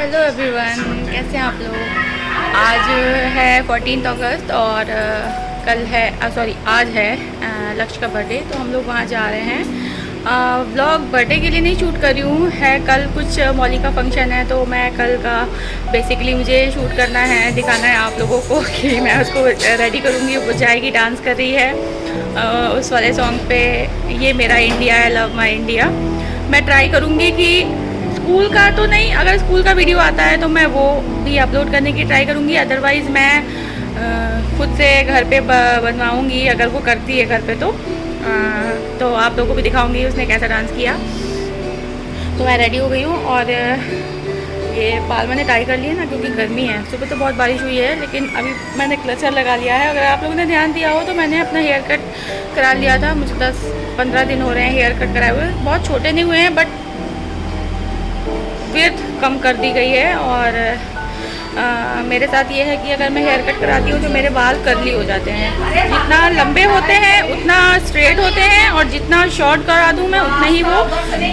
Hello everyone, कैसे हैं आप लोग। आज है 14 अगस्त और कल है आज है लक्ष्य का बर्थडे। तो हम लोग वहाँ जा रहे हैं। व्लॉग बर्थडे के लिए नहीं शूट कर रही हूँ, है कल कुछ मौली का फंक्शन है, तो मैं कल का बेसिकली मुझे शूट करना है, दिखाना है आप लोगों को कि मैं उसको रेडी करूँगी। वो जाएगी, डांस कर रही है उस वाले सॉन्ग पे, ये मेरा इंडिया है, लव माई इंडिया। मैं ट्राई करूँगी कि स्कूल का तो नहीं, अगर स्कूल का वीडियो आता है तो मैं वो भी अपलोड करने की ट्राई करूँगी। अदरवाइज़ मैं खुद से घर पे बनवाऊँगी, अगर वो करती है घर पे तो आप लोगों को भी दिखाऊँगी उसने कैसा डांस किया। तो मैं रेडी हो गई हूँ और ये बाल मैंने टाई कर लिए ना, क्योंकि गर्मी है। सुबह तो बहुत बारिश हुई है, लेकिन अभी मैंने क्लचर लगा लिया है। अगर आप लोगों ने ध्यान दिया हो तो मैंने अपना हेयर कट करा लिया था। मुझे 10-15 दिन हो रहे हैं हेयर कट कराए हुए। बहुत छोटे नहीं हुए हैं, बट विड्थ कम कर दी गई है। और मेरे साथ ये है कि अगर मैं हेयर कट कराती हूँ तो मेरे बाल कर्ली हो जाते हैं। जितना लंबे होते हैं उतना स्ट्रेट होते हैं, और जितना शॉर्ट करा दूँ मैं उतना ही वो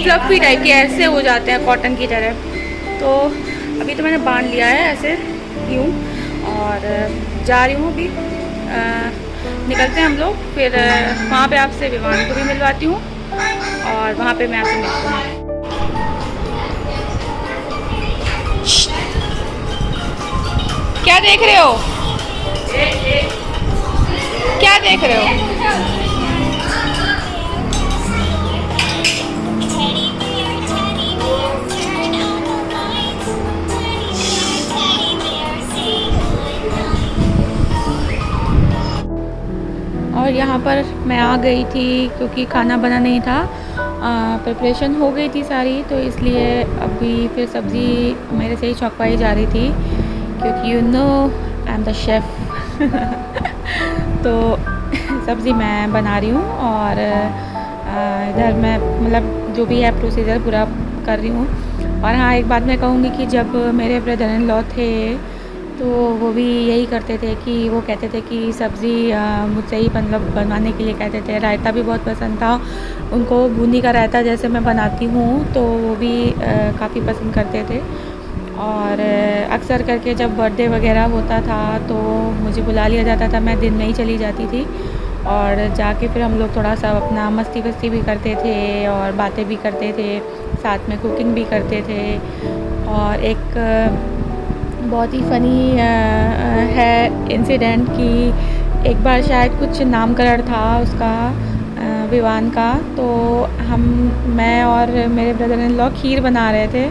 फ्लफी टाइप के ऐसे हो जाते हैं, कॉटन की तरह। तो अभी तो मैंने बांध लिया है ऐसे यूँ, और जा रही हूँ अभी। निकलते हैं हम लोग, फिर वहाँ पे आपसे विवान को भी मिलवाती हूँ, और वहाँ पे मैं आपसे मिलती हूँ। क्या देख रहे हो? क्या देख रहे हो? और यहाँ पर मैं आ गई थी क्योंकि खाना बना नहीं था, प्रिपरेशन हो गई थी सारी, तो इसलिए अभी फिर सब्ज़ी मेरे से ही छौंकवाई जा रही थी, क्योंकि you know I am the chef. तो सब्ज़ी मैं बना रही हूँ, और इधर मैं मतलब जो भी है प्रोसीजर पूरा कर रही हूँ। और हाँ, एक बात मैं कहूँगी कि जब मेरे ब्रदर इन लॉ थे तो वो भी यही करते थे कि वो कहते थे कि सब्ज़ी मुझसे ही मतलब बनवाने के लिए कहते थे। रायता भी बहुत पसंद था उनको, बूंदी का रायता जैसे मैं बनाती हूँ तो वो भी काफ़ी पसंद करते थे। और अक्सर करके जब बर्थडे वगैरह होता था तो मुझे बुला लिया जाता था, मैं दिन में ही चली जाती थी, और जाके फिर हम लोग थोड़ा सा अपना मस्ती वस्ती भी करते थे और बातें भी करते थे, साथ में कुकिंग भी करते थे। और एक बहुत ही फ़नी है इंसिडेंट कि एक बार शायद कुछ नामकरण था उसका, विवान का, तो मैं और मेरे ब्रदर इन लॉ खीर बना रहे थे,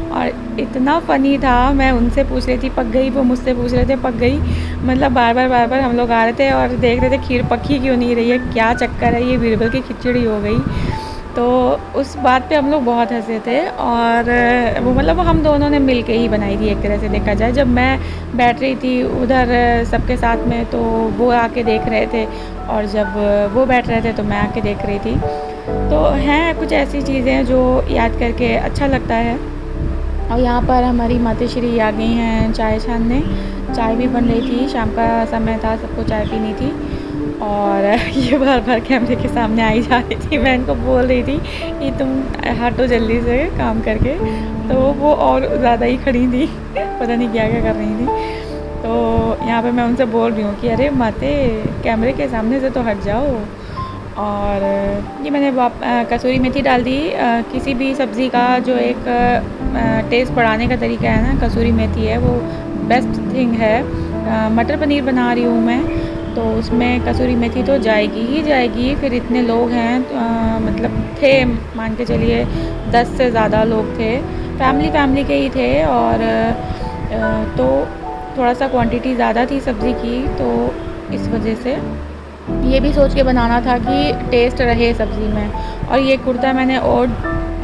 और इतना फ़नी था। मैं उनसे पूछ रही थी पक गई, वो मुझसे पूछ रहे थे पक गई, मतलब बार बार हम लोग आ रहे थे और देख रहे थे खीर पकी क्यों नहीं रही है, क्या चक्कर है, ये बीरबल की खिचड़ी हो गई। तो उस बात पे हम लोग बहुत हंसे थे, और वो मतलब हम दोनों ने मिल के ही बनाई थी एक तरह से देखा जाए। जब मैं बैठ रही थी उधर सबके साथ में तो वो आके देख रहे थे, और जब वो बैठ रहे थे तो मैं आके देख रही थी। तो हैं कुछ ऐसी चीज़ें जो याद करके अच्छा लगता है। और यहाँ पर हमारी माताश्री आ गई हैं चाय छानने, चाय भी बन रही थी, शाम का समय था, सबको चाय पीनी थी। और ये बार कैमरे के सामने आई जा रही थी, मैं इनको बोल रही थी कि तुम हटो जल्दी से काम करके, तो वो और ज़्यादा ही खड़ी थी, पता नहीं क्या कर रही थी। तो यहाँ पे मैं उनसे बोल रही हूँ कि अरे माते, कैमरे के सामने से तो हट जाओ। और ये मैंने कसूरी मेथी डाल दी। किसी भी सब्ज़ी का जो एक टेस्ट बढ़ाने का तरीका है ना, कसूरी मेथी है, वो बेस्ट थिंग है। मटर पनीर बना रही हूँ मैं, तो उसमें कसूरी मेथी तो जाएगी ही जाएगी। फिर इतने लोग हैं, मतलब थे, मान के चलिए 10 से ज़्यादा लोग थे, फैमिली के ही थे, और तो थोड़ा सा क्वांटिटी ज़्यादा थी सब्ज़ी की, तो इस वजह से ये भी सोच के बनाना था कि टेस्ट रहे सब्ज़ी में। और ये कुर्ता मैंने और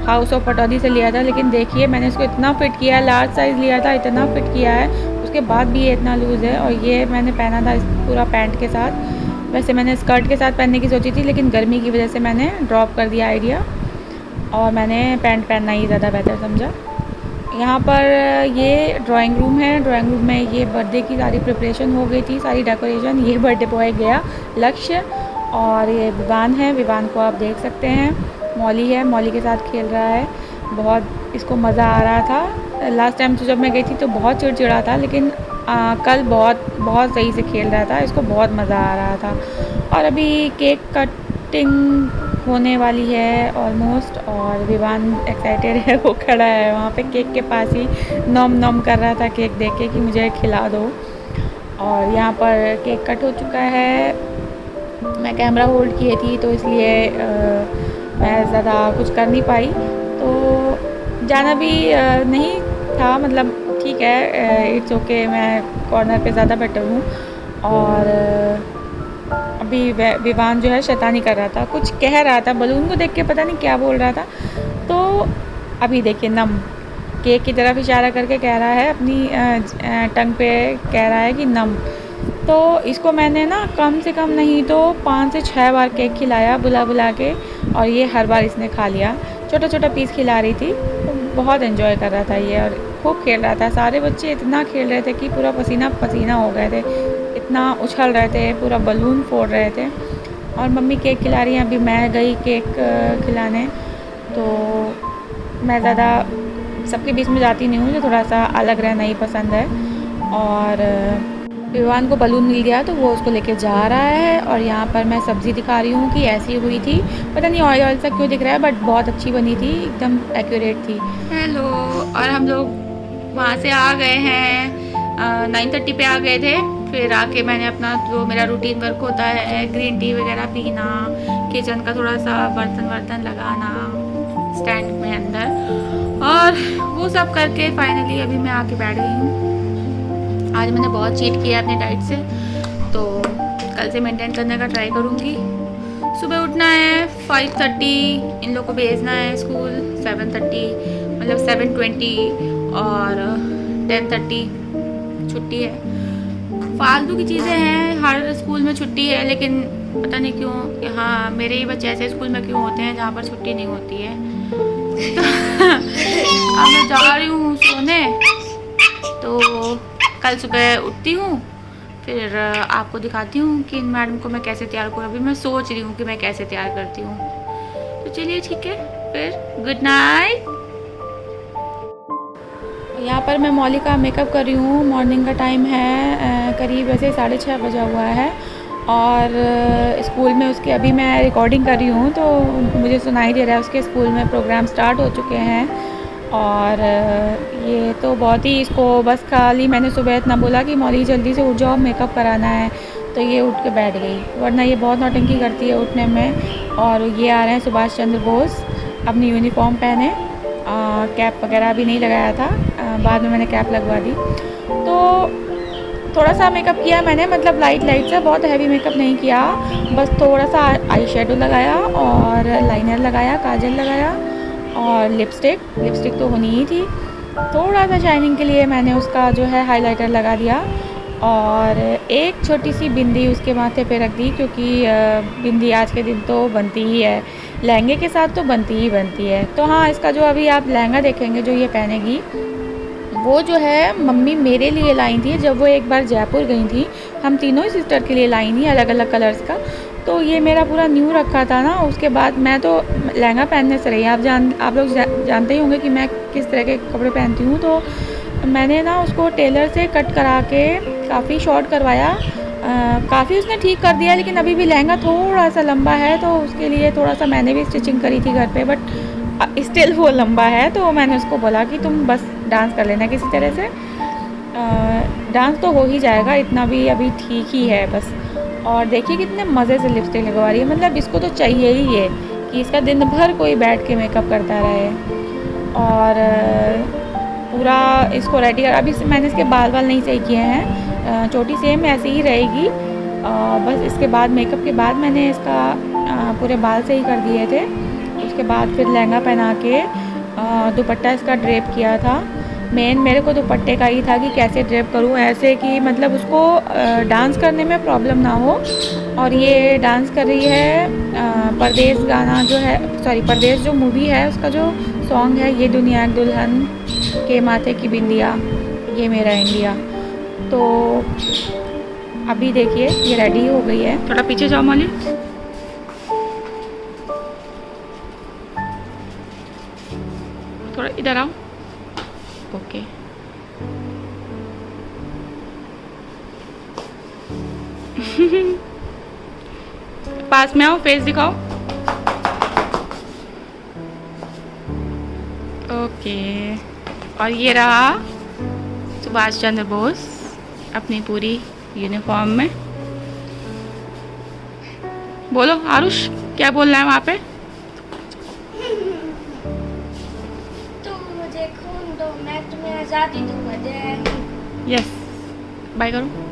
हाउस ऑफ पटौदी से लिया था, लेकिन देखिए मैंने इसको इतना फ़िट किया है, लार्ज साइज़ लिया था, इतना फ़िट किया है, उसके बाद भी ये इतना लूज़ है। और ये मैंने पहना था इस पूरा पैंट के साथ। वैसे मैंने स्कर्ट के साथ पहनने की सोची थी, लेकिन गर्मी की वजह से मैंने ड्रॉप कर दिया आइडिया, और मैंने पैंट पहनना ही ज़्यादा बेहतर समझा। यहाँ पर ये ड्राइंग रूम है, ड्राइंग रूम में ये बर्थडे की सारी प्रिपरेशन हो गई थी, सारी डेकोरेशन। ये बर्थडे बॉय गया लक्ष्य, और ये विवान है, विवान को आप देख सकते हैं। मौली है, मौली के साथ खेल रहा है, बहुत इसको मज़ा आ रहा था। लास्ट टाइम तो जब मैं गई थी तो बहुत चिड़चिड़ा था, लेकिन कल बहुत बहुत सही से खेल रहा था, इसको बहुत मज़ा आ रहा था। और अभी केक कटिंग होने वाली है ऑलमोस्ट, और विवान एक्साइटेड है, वो खड़ा है वहाँ पे केक के पास ही, नॉम नॉम कर रहा था केक देख के कि मुझे खिला दो। और यहाँ पर केक कट हो चुका है, मैं कैमरा होल्ड किए थी तो इसलिए मैं ज़्यादा कुछ कर नहीं पाई, तो जाना भी नहीं था, मतलब ठीक है, इट्स ओके, मैं कॉर्नर पे ज़्यादा बेटर हूँ। और अभी विवान जो है शैतानी कर रहा था, कुछ कह रहा था, बलून को देख के पता नहीं क्या बोल रहा था। तो अभी देखिए नम, केक की तरफ इशारा करके कह रहा है, अपनी टंग पे कह रहा है कि नम। तो इसको मैंने ना कम से कम नहीं तो 5 से 6 बार केक खिलाया बुला बुला के, और ये हर बार इसने खा लिया। छोटा छोटा पीस खिला रही थी, तो बहुत एंजॉय कर रहा था ये, और खूब खेल रहा था। सारे बच्चे इतना खेल रहे थे कि पूरा पसीना पसीना हो गए थे, इतना उछल रहे थे, पूरा बलून फोड़ रहे थे। और मम्मी केक खिला रही हैं, अभी मैं गई केक खिलाने, तो मैं ज़्यादा सबके बीच में जाती नहीं हूँ, मुझे थोड़ा सा अलग रहना ही पसंद है। और विवान को बलून मिल गया तो वो उसको लेके जा रहा है। और यहाँ पर मैं सब्ज़ी दिखा रही हूँ कि ऐसी हुई थी, पता नहीं ऑयल ऑयल सा क्यों दिख रहा है, बट बहुत अच्छी बनी थी, एकदम एक्यूरेट थी। हेलो, और हम लोग वहाँ से आ गए हैं, 9:30 पे आ गए थे। फिर आके मैंने अपना जो मेरा रूटीन वर्क होता है, ग्रीन टी वगैरह पीना, किचन का थोड़ा सा बर्तन वर्तन लगाना स्टैंड में अंदर, और वो सब करके फाइनली अभी मैं आके बैठ गई हूँ। आज मैंने बहुत चीट किया अपनी डाइट से, तो कल से मेंटेन करने का ट्राई करूँगी। सुबह उठना है 5:30, इन लोग को भेजना है स्कूल 7:30, मतलब 7:20, और 10:30 छुट्टी है। फालतू की चीज़ें हैं, हर स्कूल में छुट्टी है, लेकिन पता नहीं क्यों यहाँ मेरे ही बच्चे ऐसे स्कूल में क्यों होते हैं जहाँ पर छुट्टी नहीं होती है। तो अब मैं जा रही हूँ सोने, तो कल सुबह उठती हूँ, फिर आपको दिखाती हूँ कि इन मैडम को मैं कैसे तैयार करूँ। अभी मैं सोच रही हूँ कि मैं कैसे तैयार करती हूँ, तो चलिए ठीक है, फिर गुड नाइट। यहाँ पर मैं मौली का मेकअप कर रही हूँ, मॉर्निंग का टाइम है, करीब ऐसे 6:30 बजा हुआ है, और स्कूल में उसके अभी मैं रिकॉर्डिंग कर रही हूँ, तो मुझे सुनाई दे रहा है उसके स्कूल में प्रोग्राम स्टार्ट हो चुके हैं। और ये तो बहुत ही, इसको बस खाली मैंने सुबह इतना बोला कि मौली जल्दी से उठ जाओ, मेकअप कराना है, तो ये उठ के बैठ गई, वरना ये बहुत नौटंकी करती है उठने में। और ये आ रहे हैं सुभाष चंद्र बोस, अपनी यूनिफॉर्म पहने, कैप वगैरह भी नहीं लगाया था, बाद में मैंने कैप लगवा दी। तो थोड़ा सा मेकअप किया मैंने, मतलब लाइट लाइट सा, बहुत हैवी मेकअप नहीं किया, बस थोड़ा सा आई शेडो लगाया, और लाइनर लगाया, काजल लगाया, और लिपस्टिक तो होनी ही थी। थोड़ा सा शाइनिंग के लिए मैंने उसका जो है हाइलाइटर लगा दिया, और एक छोटी सी बिंदी उसके माथे पे रख दी, क्योंकि बिंदी आज के दिन तो बनती ही है, लहंगे के साथ तो बनती ही बनती है। तो हाँ, इसका जो अभी आप लहंगा देखेंगे जो ये पहनेगी, वो जो है मम्मी मेरे लिए लाई थी जब वो एक बार जयपुर गई थी, हम तीनों ही सिस्टर के लिए लाई थी अलग अलग कलर्स का। तो ये मेरा पूरा न्यू रखा था ना, उसके बाद मैं तो लहंगा पहनने से रही, आप लोग जानते ही होंगे कि मैं किस तरह के कपड़े पहनती हूँ। तो मैंने ना उसको टेलर से कट करा के काफ़ी शॉर्ट करवाया, काफ़ी उसने ठीक कर दिया, लेकिन अभी भी लहंगा थोड़ा सा लंबा है, तो उसके लिए थोड़ा सा मैंने भी स्टिचिंग करी थी घर पे, बट स्टिल वो लंबा है। तो मैंने उसको बोला कि तुम बस डांस कर लेना किसी तरह से, डांस तो हो ही जाएगा, इतना भी अभी ठीक ही है बस। और देखिए कितने मज़े से लिपस्टिक लगवा रही है, मतलब इसको तो चाहिए ही है कि इसका दिन भर कोई बैठ के मेकअप करता रहे। और पूरा इसको रेडी कर, अभी मैंने इसके बाल नहीं सही किए हैं, चोटी सेम ऐसे ही रहेगी, बस इसके बाद मेकअप के बाद मैंने इसका पूरे बाल सही कर दिए थे। उसके बाद फिर लहंगा पहना के दुपट्टा इसका ड्रेप किया था। मेन मेरे को दुपट्टे का ही था कि कैसे ड्रेप करूँ ऐसे कि मतलब उसको डांस करने में प्रॉब्लम ना हो। और ये डांस कर रही है परदेश गाना जो है, सॉरी परदेश जो मूवी है उसका जो सॉन्ग है, ये दुनिया एक दुल्हन के माथे की बिंदिया ये मेरा इंडिया। तो अभी देखिए ये रेडी हो गई है। थोड़ा पीछे जाओ मौली, थोड़ा इधर आओ, ओके। पास में आओ, फेस दिखाओ। ओके, और ये रहा सुभाष चंद्र बोस अपनी पूरी यूनिफॉर्म में। बोलो आरुष, क्या बोलना है वहाँ पे? तुम मुझे खून दो, मैं तुम्हें आज़ादी दूंगा। जय हिंद। यस, बाय करो।